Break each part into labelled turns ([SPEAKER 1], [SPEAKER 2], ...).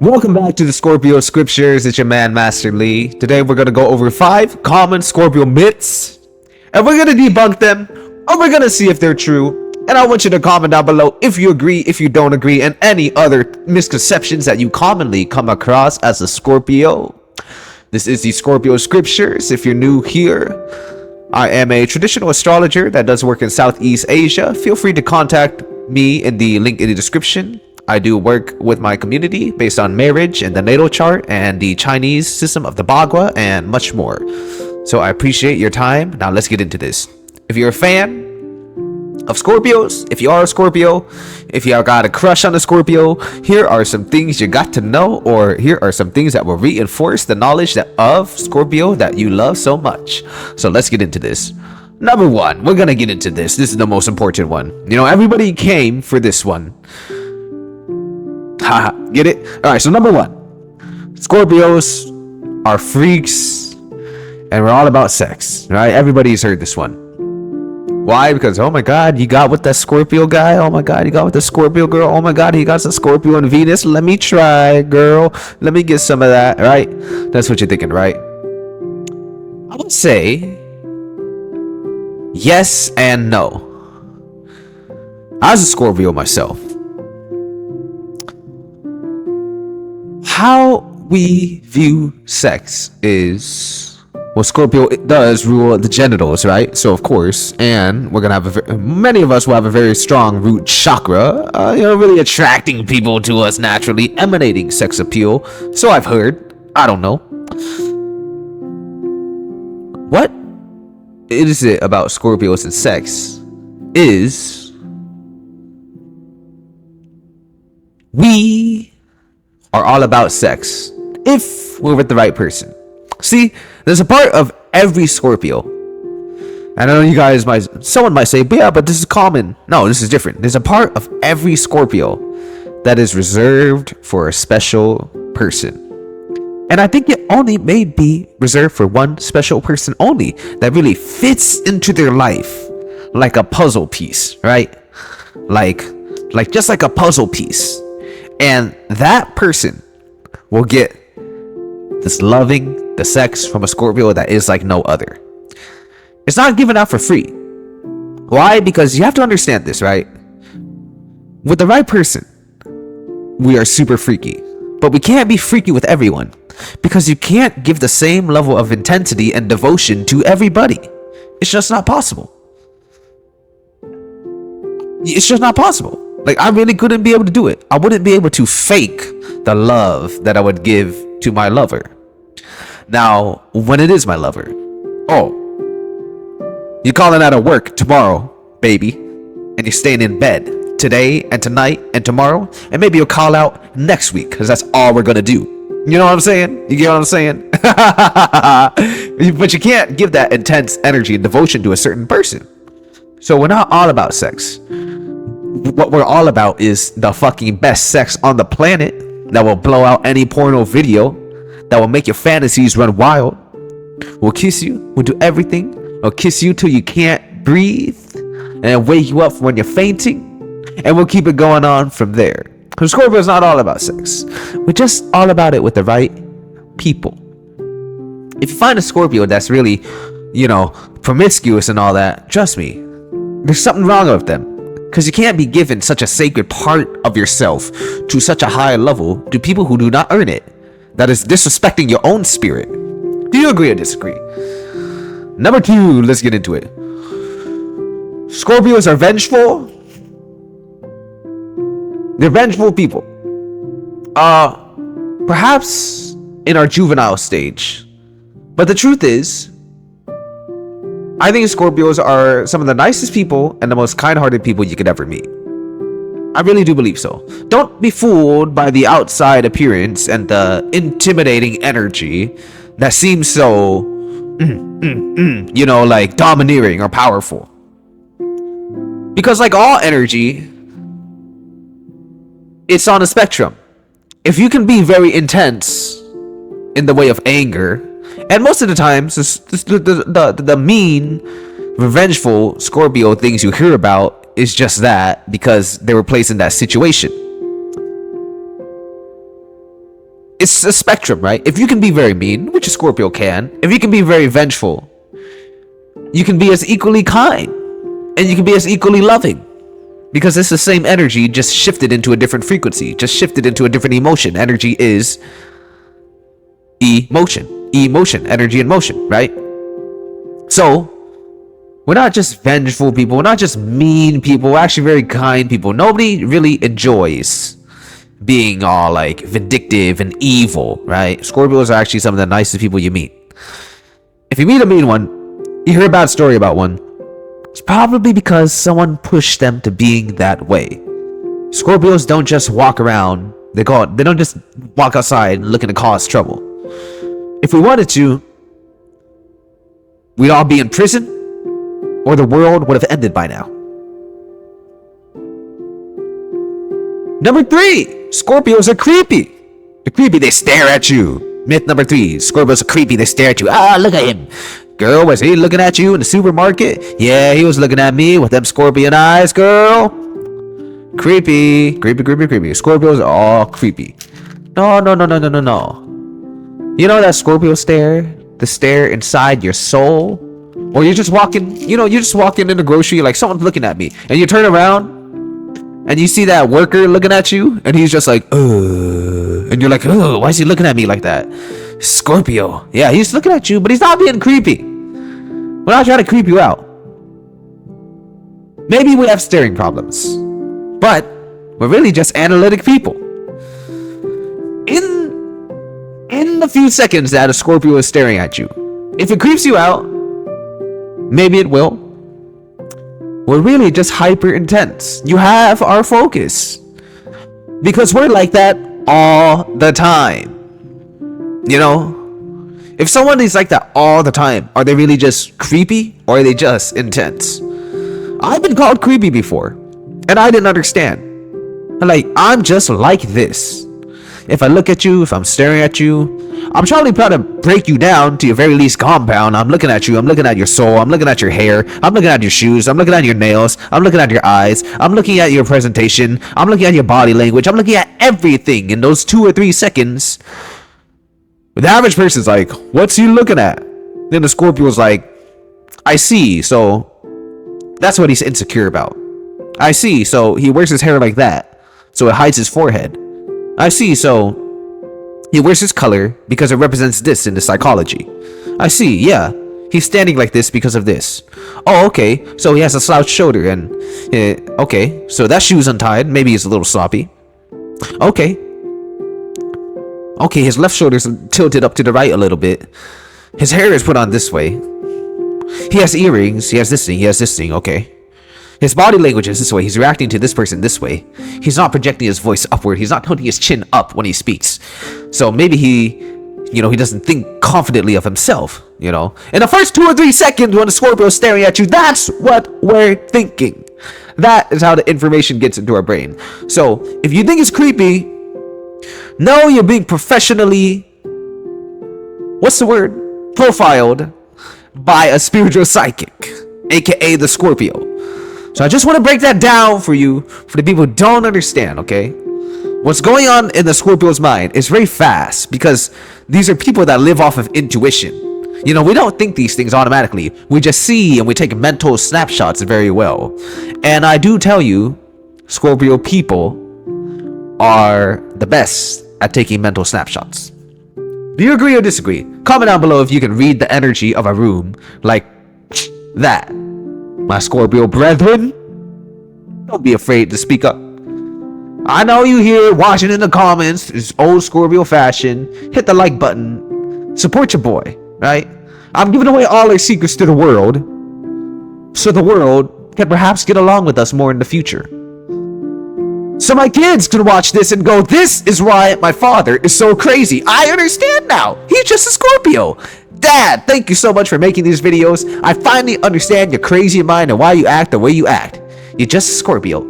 [SPEAKER 1] Welcome back to the Scorpio Scriptures. It's your man, Master Lee. Today we're going to go over 5 common Scorpio myths, and we're going to debunk them, or we're going to see if they're true. And I want you to comment down below if you agree, if you don't agree, and any other misconceptions that you commonly come across as a Scorpio. This is the Scorpio Scriptures. If you're new here, I am a traditional astrologer that does work in Southeast Asia. Feel free to contact me in the link in the description. I do work with my community based on marriage and the natal chart and the Chinese system of the Bagua and much more. So I appreciate your time. Now let's get into this. If you're a fan of Scorpios, if you are a Scorpio, if you got a crush on a Scorpio, here are some things you got to know, or here are some things that will reinforce the knowledge of Scorpio that you love so much. So let's get into this. Number 1, we're gonna get into this. This is the most important one. You know, everybody came for this one. Haha, get it? Alright, so number 1. Scorpios are freaks and we're all about sex, right? Everybody's heard this one. Why? Because, oh my god, you got with that Scorpio guy? Oh my god, you got with the Scorpio girl? Oh my god, he got some Scorpio and Venus? Let me try, girl. Let me get some of that, right? That's what you're thinking, right? I would say yes and no. I was a Scorpio myself. How we view sex is, well, Scorpio does rule the genitals, right? So of course, and we're gonna have many of us will have a very strong root chakra, really attracting people to us naturally, emanating sex appeal. So I've heard. I don't know. What is it about Scorpios and sex is we are all about sex if we're with the right person. See, there's a part of every Scorpio. I know you guys someone might say, yeah, but this is common. No, this is different. There's a part of every Scorpio that is reserved for a special person. And I think it only may be reserved for one special person only that really fits into their life like a puzzle piece, right? Like just like a puzzle piece. And that person will get this loving, the sex from a Scorpio that is like no other. It's not given out for free. Why? Because you have to understand this, right? With the right person, we are super freaky. But we can't be freaky with everyone, because you can't give the same level of intensity and devotion to everybody. It's just not possible. It's just not possible. Like, I really couldn't be able to do it. I wouldn't be able to fake the love that I would give to my lover. Now, when it is my lover, oh, you're calling out of work tomorrow, baby, and you're staying in bed today and tonight and tomorrow, and maybe you'll call out next week, because that's all we're gonna do. You know what I'm saying? You get what I'm saying? But you can't give that intense energy and devotion to a certain person. So we're not all about sex. What we're all about is the fucking best sex on the planet that will blow out any porno video, that will make your fantasies run wild. We'll kiss you, we'll do everything. We'll kiss you till you can't breathe and wake you up when you're fainting, and we'll keep it going on from there. Because Scorpio is not all about sex. We're just all about it with the right people. If you find a Scorpio that's really, promiscuous and all that, trust me, there's something wrong with them. Because you can't be given such a sacred part of yourself to such a high level to people who do not earn it. That is disrespecting your own spirit. Do you agree or disagree? Number 2, let's get into it. Scorpios are vengeful. They're vengeful people. Perhaps in our juvenile stage. But the truth is, I think Scorpios are some of the nicest people and the most kind-hearted people you could ever meet. I really do believe so. Don't be fooled by the outside appearance and the intimidating energy that seems so, like domineering or powerful. Because like all energy, it's on a spectrum. If you can be very intense in the way of anger, and most of the times, the mean, revengeful Scorpio things you hear about is just that, because they were placed in that situation. it's a spectrum, right? If you can be very mean, which a Scorpio can, if you can be very vengeful, you can be as equally kind, and you can be as equally loving, because it's the same energy, just shifted into a different frequency, just shifted into a different emotion. Energy is emotion, energy and motion, right? So we're not just vengeful people, we're not just mean people, we're actually very kind people. Nobody really enjoys being all like vindictive and evil, right? Scorpios are actually some of the nicest people you meet. If you meet a mean one, you hear a bad story about one, it's probably because someone pushed them to being that way. Scorpios don't just walk around, they don't just walk outside looking to cause trouble. If we wanted to, we'd all be in prison, or the world would have ended by now. Number 3, Scorpios are creepy. They're creepy, they stare at you. Myth number 3, Scorpios are creepy, they stare at you. Ah, look at him. Girl, was he looking at you in the supermarket? Yeah, he was looking at me with them scorpion eyes, girl. Creepy. Scorpios are all creepy. No. You know that Scorpio stare? The stare inside your soul? Or you're just walking, you're just walking in the grocery, like someone's looking at me, and you turn around and you see that worker looking at you, and he's just like, and you're like, why is he looking at me like that? Scorpio. Yeah, he's looking at you, but he's not being creepy. We're not trying to creep you out. Maybe we have staring problems, but we're really just analytic people. In the few seconds that a Scorpio is staring at you, if it creeps you out, maybe it will. We're really just hyper intense. You have our focus, because we're like that all the time. If someone is like that all the time, are they really just creepy, or are they just intense? I've been called creepy before, and I didn't understand. I'm just like this. If I look at you, if I'm staring at you, I'm probably trying to break you down to your very least compound. I'm looking at you, I'm looking at your soul, I'm looking at your hair, I'm looking at your shoes, I'm looking at your nails, I'm looking at your eyes, I'm looking at your presentation, I'm looking at your body language, I'm looking at everything in those 2 or 3 seconds. But the average person's like, what's he looking at? Then the Scorpio's like, I see, so that's what he's insecure about. I see, so he wears his hair like that, so it hides his forehead. I see, so he wears his color because it represents this in the psychology. I see, yeah, he's standing like this because of this. Oh, okay, so he has a slouched shoulder, and okay, so that shoe's untied, maybe he's a little sloppy. Okay, his left shoulder's tilted up to the right a little bit. His hair is put on this way. He has earrings, he has this thing, okay. His body language is this way. He's reacting to this person this way. He's not projecting his voice upward. He's not putting his chin up when he speaks. So maybe he doesn't think confidently of himself, In the first 2 or 3 seconds when the Scorpio is staring at you, that's what we're thinking. That is how the information gets into our brain. So if you think it's creepy, no, you're being professionally, profiled by a spiritual psychic, aka the Scorpio. So I just want to break that down for you, for the people who don't understand, okay? What's going on in the Scorpio's mind is very fast, because these are people that live off of intuition. We don't think these things automatically. We just see and we take mental snapshots very well. And I do tell you, Scorpio people are the best at taking mental snapshots. Do you agree or disagree? Comment down below if you can read the energy of a room like that. My Scorpio brethren, don't be afraid to speak up. I know you here watching in the comments, it's old Scorpio fashion. Hit the like button. Support your boy, right? I'm giving away all our secrets to the world, so the world can perhaps get along with us more in the future. So my kids can watch this and go, this is why my father is so crazy. I understand now. He's just a Scorpio. Dad, thank you so much for making these videos. I finally understand your crazy mind and why you act the way you act. You're just a Scorpio.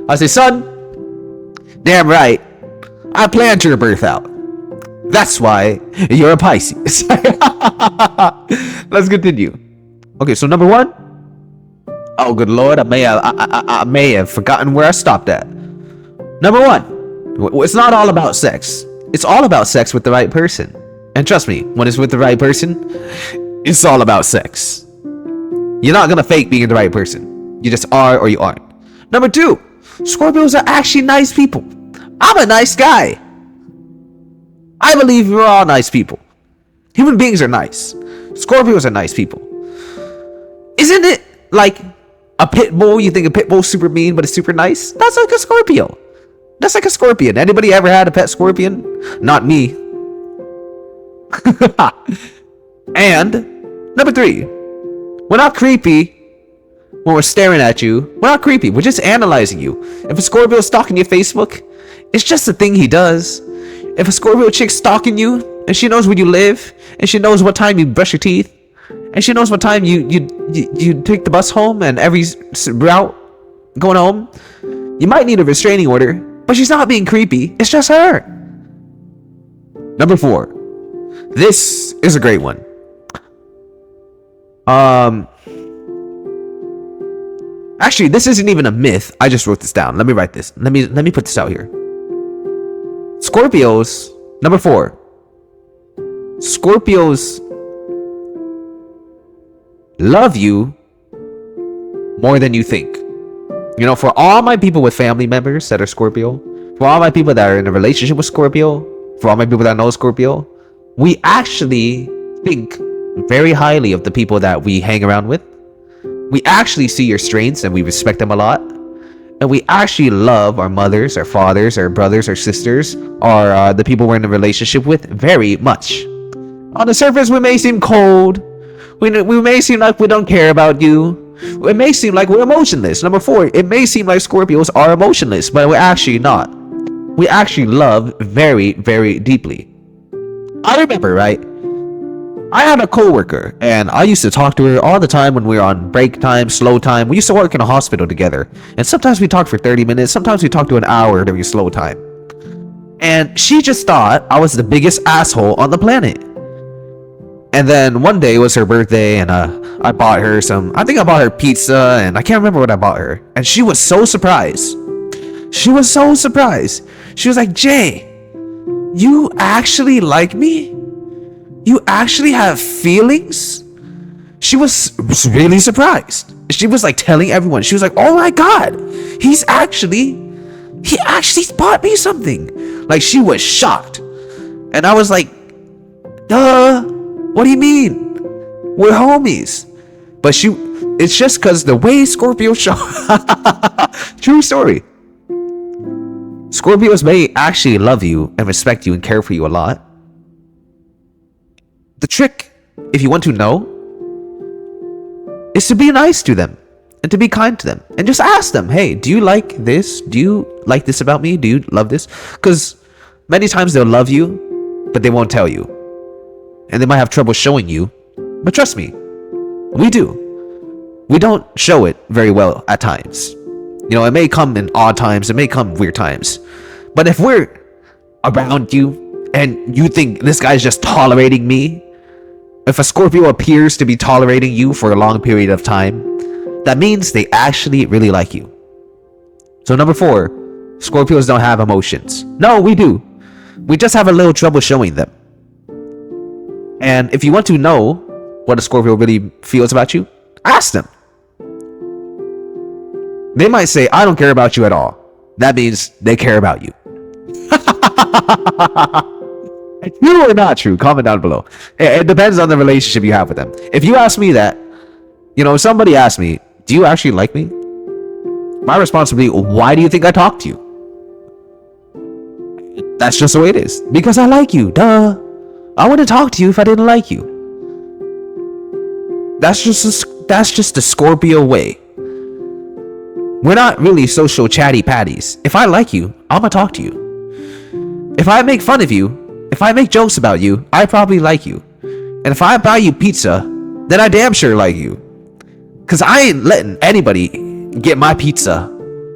[SPEAKER 1] I say, son, damn right, I planned your birth out. That's why you're a Pisces. Let's continue. Okay, so number 1. Oh, good Lord, I may have forgotten where I stopped at. Number 1, it's not all about sex. it's all about sex with the right person. And trust me, when it's with the right person, it's all about sex. You're not gonna fake being the right person. You just are or you aren't. Number 2, Scorpios are actually nice people. I'm a nice guy. I believe we're all nice people. Human beings are nice. Scorpios are nice people. Isn't it like a pit bull? You think a pit bull's super mean, but it's super nice? That's like a Scorpio. That's like a scorpion. Anybody ever had a pet scorpion? Not me. And number 3, we're not creepy when we're staring at you. We're not creepy. We're just analyzing you. If a Scorpio is stalking your Facebook, it's just a thing he does. If a Scorpio chick's stalking you and she knows where you live and she knows what time you brush your teeth and she knows what time you take the bus home and every route going home, you might need a restraining order, but she's not being creepy. It's just her. Number 4. This is a great one. Actually, this isn't even a myth. I just wrote this down. Let me write this. Let me put this out here. Scorpios, number 4. Scorpios love you more than you think. You know, for all my people with family members that are Scorpio, for all my people that are in a relationship with Scorpio, for all my people that know Scorpio, we actually think very highly of the people that we hang around with. We actually see your strengths and we respect them a lot. And we actually love our mothers, our fathers, our brothers, our sisters, or the people we're in a relationship with very much. On the surface, we may seem cold. We may seem like we don't care about you. It may seem like we're emotionless. Number 4, it may seem like Scorpios are emotionless, but we're actually not. We actually love very, very deeply. I remember, right? I had a coworker, and I used to talk to her all the time when we were on break time, slow time. We used to work in a hospital together, and sometimes we talked for 30 minutes, sometimes we talked to an hour during slow time. And she just thought I was the biggest asshole on the planet. And then one day was her birthday, and I bought her I think I bought her pizza, and I can't remember what I bought her. And she was so surprised. She was so surprised. She was like, "Jay, you actually like me? You actually have feelings?" She was really surprised. She was like telling everyone. She was like, "Oh my God, he actually bought me something." Like, she was shocked. And I was like, "Duh, what do you mean? We're homies." But it's just because the way Scorpio show. True story. Scorpios may actually love you and respect you and care for you a lot. The trick, if you want to know, is to be nice to them and to be kind to them and just ask them, "Hey, do you like this? Do you like this about me? Do you love this?" Because many times they'll love you, but they won't tell you. And they might have trouble showing you. But trust me, we do. We don't show it very well at times. You know, it may come in odd times, it may come weird times. But if we're around you and you think this guy's just tolerating me, if a Scorpio appears to be tolerating you for a long period of time, that means they actually really like you. So number 4, Scorpios don't have emotions. No, we do. We just have a little trouble showing them. And if you want to know what a Scorpio really feels about you, ask them. They might say, "I don't care about you at all." That means they care about you. True or not true? Comment down below. It depends on the relationship you have with them. If you ask me that, you know, if somebody asks me, "Do you actually like me?" My response would be, "Why do you think I talk to you?" That's just the way it is. Because I like you. Duh. I wouldn't talk to you if I didn't like you. That's just the Scorpio way. We're not really social chatty patties. If I like you, I'm gonna talk to you. If I make fun of you, if I make jokes about you, I probably like you. And if I buy you pizza, then I damn sure like you. Cause I ain't letting anybody get my pizza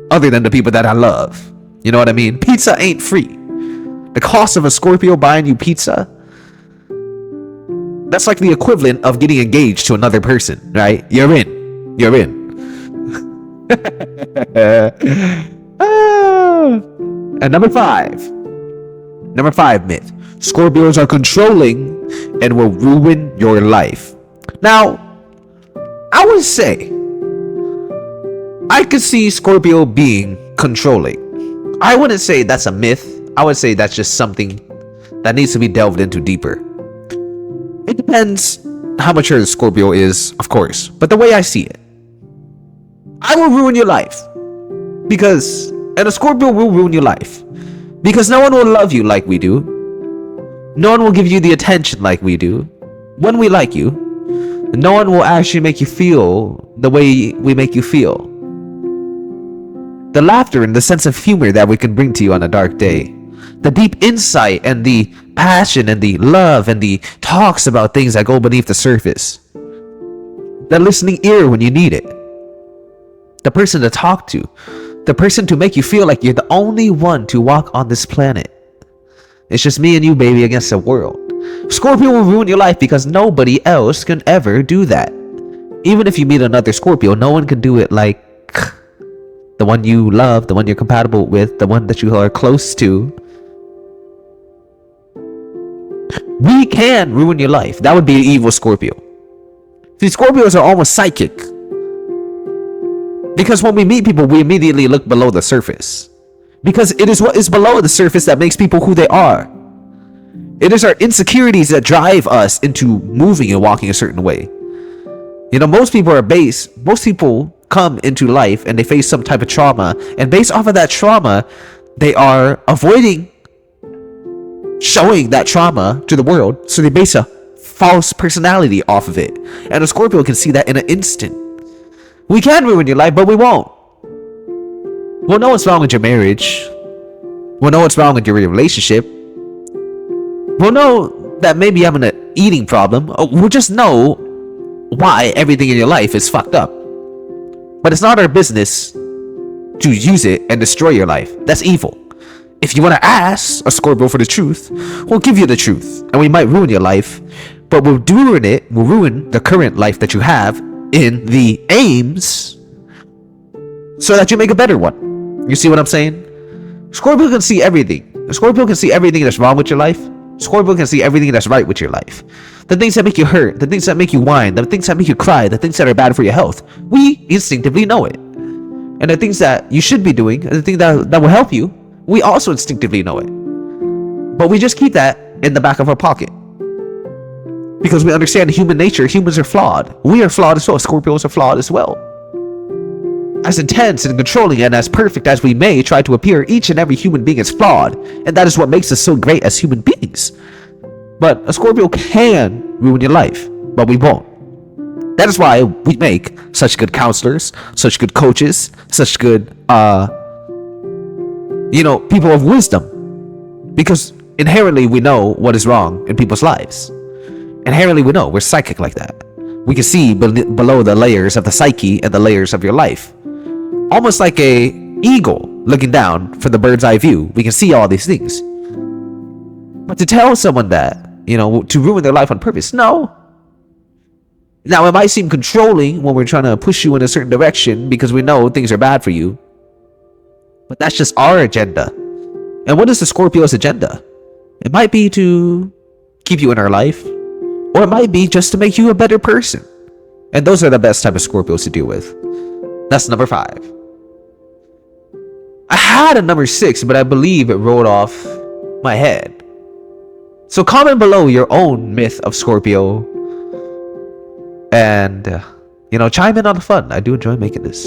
[SPEAKER 1] other than the people that I love. You know what I mean? Pizza ain't free. The cost of a Scorpio buying you pizza, that's like the equivalent of getting engaged to another person, right? You're in. You're in. And number 5, Number 5 myth. Scorpios are controlling and will ruin your life. Now, I would say I could see Scorpio being controlling. I wouldn't say that's a myth. I would say that's just something that needs to be delved into deeper. It depends how mature the Scorpio is, of course. But the way I see it, I will ruin your life. And a Scorpio will ruin your life. Because no one will love you like we do. No one will give you the attention like we do. When we like you, no one will actually make you feel the way we make you feel. The laughter and the sense of humor that we can bring to you on a dark day. The deep insight and the passion and the love and the talks about things that go beneath the surface. The listening ear when you need it. The person to talk to. The person to make you feel like you're the only one to walk on this planet. It's just me and you, baby, against the world. Scorpio will ruin your life because nobody else can ever do that. Even if you meet another Scorpio, no one can do it like the one you love, the one you're compatible with, the one that you are close to. We can ruin your life. That would be an evil Scorpio. See, Scorpios are almost psychic. Because when we meet people, we immediately look below the surface. Because it is what is below the surface that makes people who they are. It is our insecurities that drive us into moving and walking a certain way. You know, most people come into life and they face some type of trauma. And based off of that trauma, they are avoiding showing that trauma to the world. So they base a false personality off of it. And a Scorpio can see that in an instant. We can ruin your life, but we won't. We'll know what's wrong with your marriage. We'll know what's wrong with your relationship. We'll know that maybe you're having an eating problem. We'll just know why everything in your life is fucked up. But it's not our business to use it and destroy your life. That's evil. If you want to ask a Scorpio for the truth, we'll give you the truth. And we might ruin your life, but we'll ruin the current life that you have in the aims so that you make a better one. You see what I'm saying? Scorpio can see everything. Scorpio can see everything that's wrong with your life. Scorpio can see everything that's right with your life. The things that make you hurt, the things that make you whine, the things that make you cry, the things that are bad for your health. We instinctively know it. And the things that you should be doing, and the things that will help you, we also instinctively know it. But we just keep that in the back of our pocket. Because we understand human nature. Humans are flawed. We are flawed as well. Scorpios are flawed as well. As intense and controlling and as perfect as we may try to appear, each and every human being is flawed. And that is what makes us so great as human beings. But a Scorpio can ruin your life, but we won't. That is why we make such good counselors, such good coaches, such good, people of wisdom. Because inherently we know what is wrong in people's lives. Inherently we know. We're psychic like that. We can see below the layers of the psyche and the layers of your life. Almost like a eagle looking down from the bird's eye view. We can see all these things. But to tell someone that, to ruin their life on purpose, no. Now, it might seem controlling when we're trying to push you in a certain direction because we know things are bad for you. But that's just our agenda. And what is the Scorpio's agenda? It might be to keep you in our life. Or it might be just to make you a better person. And those are the best type of Scorpios to deal with. That's number 5. I had a number 6, but I believe it rolled off my head. So comment below your own myth of Scorpio. And, chime in on the fun. I do enjoy making this.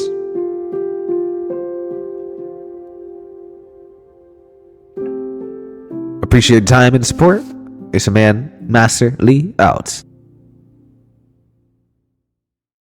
[SPEAKER 1] Appreciate your time and support. It's a man, Master Lee, out.